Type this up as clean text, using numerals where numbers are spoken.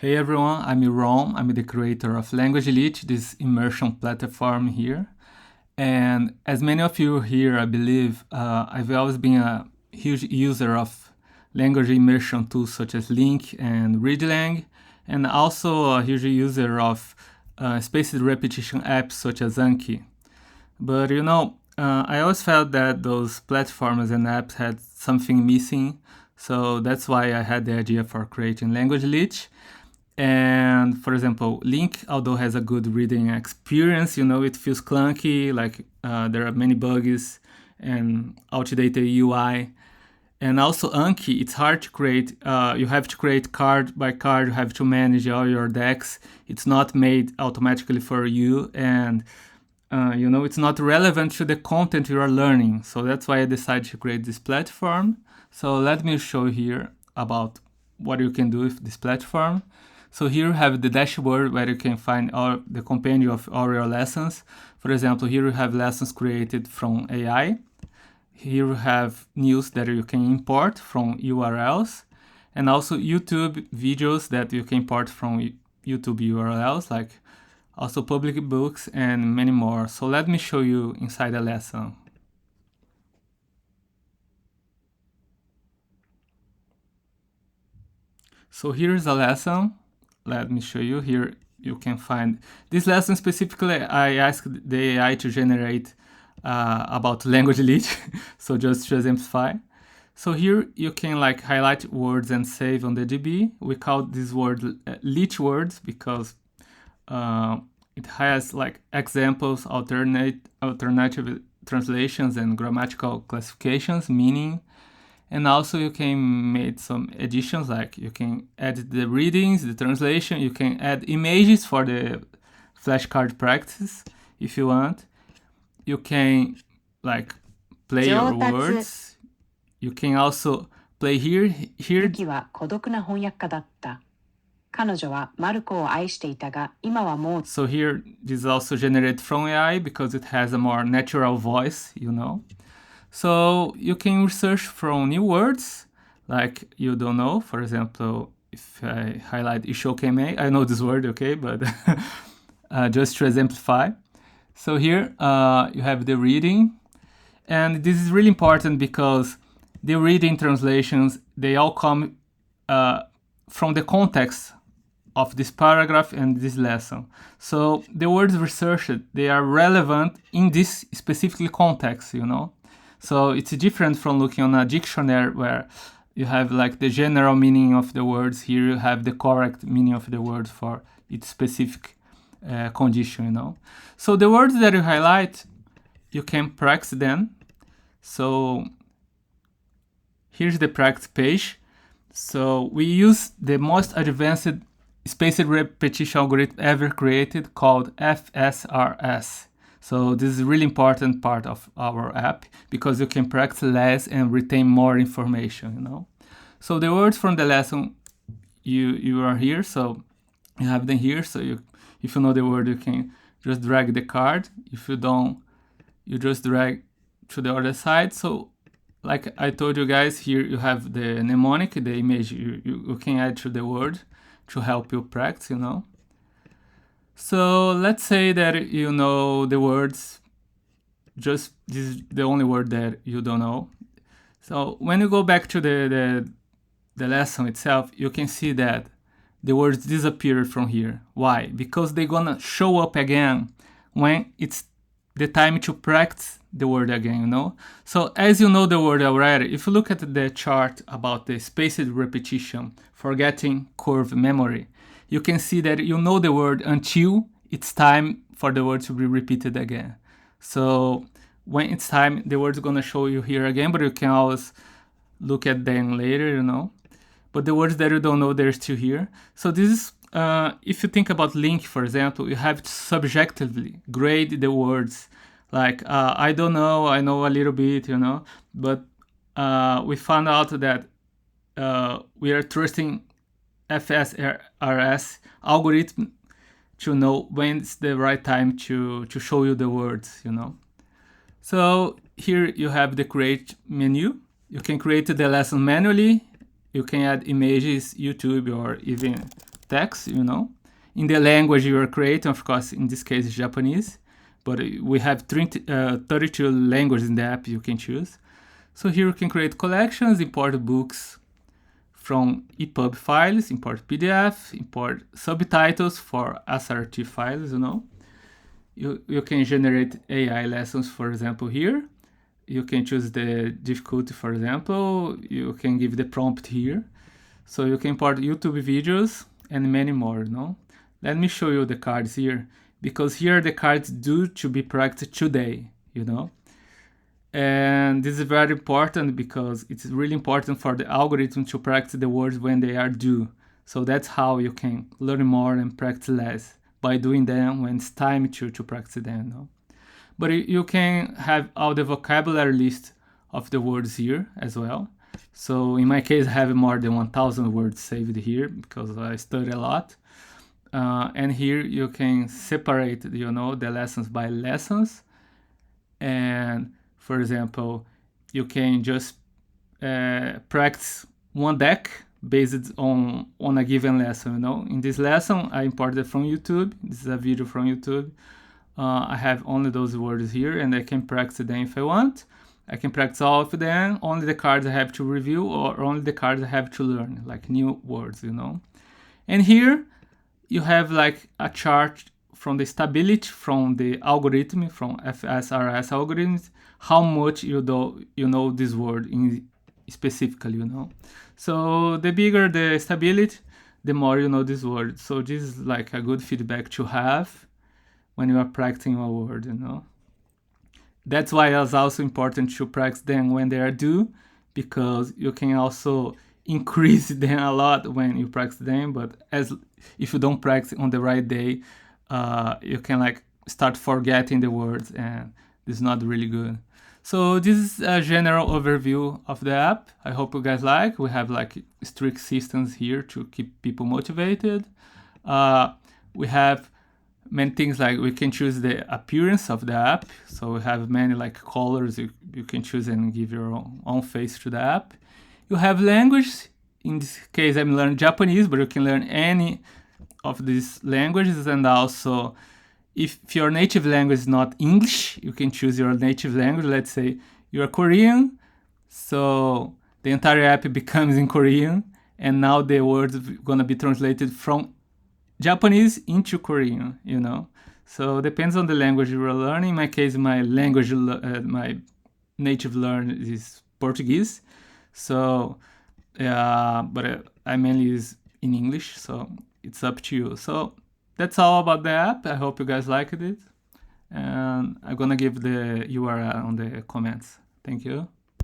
Hey everyone, I'm Ron. I'm the creator of Language Elite, this immersion platform here. And as many of you here, I believe, I've always been a huge user of language immersion tools such as Link and ReadLang, and also a huge user of spaced repetition apps such as Anki. But I always felt that those platforms and apps had something missing, so that's why I had the idea for creating Language Elite. And for example, Link, although has a good reading experience, it feels clunky, like there are many bugs and outdated UI. And also Anki, it's hard to create. You have to create card by card. You have to manage all your decks. It's not made automatically for you, and it's not relevant to the content you are learning. So that's why I decided to create this platform. So let me show here about what you can do with this platform. So here you have the dashboard where you can find all the compendium of all your lessons. For example, here you have lessons created from AI. Here you have news that you can import from URLs, and also YouTube videos that you can import from YouTube URLs, like also public books and many more. So let me show you inside the lesson. So here's a lesson. Let me show you. Here you can find this lesson specifically. I asked the AI to generate about Language Elite, so just to exemplify. So here you can highlight words and save on the DB. We call this word Elite words because it has examples, alternative translations, and grammatical classifications, meaning. And also you can make some additions, like you can add the readings, the translation, you can add images for the flashcard practice if you want. You can play your words. You can also play here. ユキは孤独な翻訳家だった。彼女はマルコを愛していたが、今はもう。So here, this is also generated from AI because it has a more natural voice, So you can research from new words like you don't know. For example, if I highlight ishokeme, I know this word, okay, but just to exemplify. So here you have the reading, and this is really important because the reading translations, they all come from the context of this paragraph and this lesson. So the words researched, they are relevant in this specific context, So it's different from looking on a dictionary where you have the general meaning of the words. Here you have the correct meaning of the word for its specific condition, So the words that you highlight, you can practice them. So here's the practice page. So we use the most advanced spaced repetition algorithm ever created called FSRS. So this is a really important part of our app because you can practice less and retain more information, So the words from the lesson, you are here, so you have them here. So if you know the word, you can just drag the card. If you don't, you just drag to the other side. So like I told you guys, here you have the mnemonic, the image you can add to the word to help you practice, So let's say that you know the words, just this is the only word that you don't know. So when you go back to the lesson itself, you can see that the words disappeared from here. Why? Because they're gonna show up again when it's the time to practice the word again, So as you know the word already, if you look at the chart about the spaced repetition, forgetting curve memory, you can see that you know the word until it's time for the word to be repeated again. So when it's time, the word's gonna show you here again, but you can always look at them later, But the words that you don't know, they're still here. So this is, if you think about Link, for example, you have to subjectively grade the words. I don't know, I know a little bit, But we found out that we are trusting FSRS algorithm to know when it's the right time to show you the words, So here you have the create menu. You can create the lesson manually. You can add images, YouTube, or even text, you know, in the language you are creating. Of course, in this case, it's Japanese, but we have 32 languages in the app you can choose. So here you can create collections, import books from EPUB files, import PDF, import subtitles for assertive files, you know. You can generate AI lessons, for example, here. You can choose the difficulty, for example. You can give the prompt here. So you can import YouTube videos and many more, you know. Let me show you the cards here, because here the cards due to be practiced today, you know. And this is very important because it's really important for the algorithm to practice the words when they are due. So that's how you can learn more and practice less, by doing them when it's time to practice them. No? But you can have all the vocabulary list of the words here as well. So in my case, I have more than 1,000 words saved here because I study a lot. And here you can separate, you know, the lessons by lessons. And for example, you can just practice one deck based on a given lesson, you know. In this lesson, I imported from YouTube. This is a video from YouTube. I have only those words here, and I can practice them if I want. I can practice all of them, only the cards I have to review, or only the cards I have to learn, like new words, you know. And here you have like a chart from the stability from the algorithm, from FSRS algorithms, how much you know this word in specifically, you know. So the bigger the stability, the more you know this word. So this is like a good feedback to have when you are practicing a word, you know. That's why it's also important to practice them when they are due, because you can also increase them a lot when you practice them. But if you don't practice on the right day, you can like start forgetting the words, and this is not really good. So this is a general overview of the app. I hope you guys like. We have like strict systems here to keep people motivated. We have many things, like we can choose the appearance of the app. So we have many like colors you can choose and give your own face to the app. You have language. In this case, I'm learning Japanese, but you can learn any of these languages. And also, if your native language is not English, you can choose your native language. Let's say you're Korean, so the entire app becomes in Korean, and now the words are gonna be translated from Japanese into Korean, you know. So depends on the language you are learning. In my case, my native learn is Portuguese. So, but I mainly use in English. So it's up to you. So that's all about the app. I hope you guys liked it. And I'm gonna give the URL on the comments. Thank you.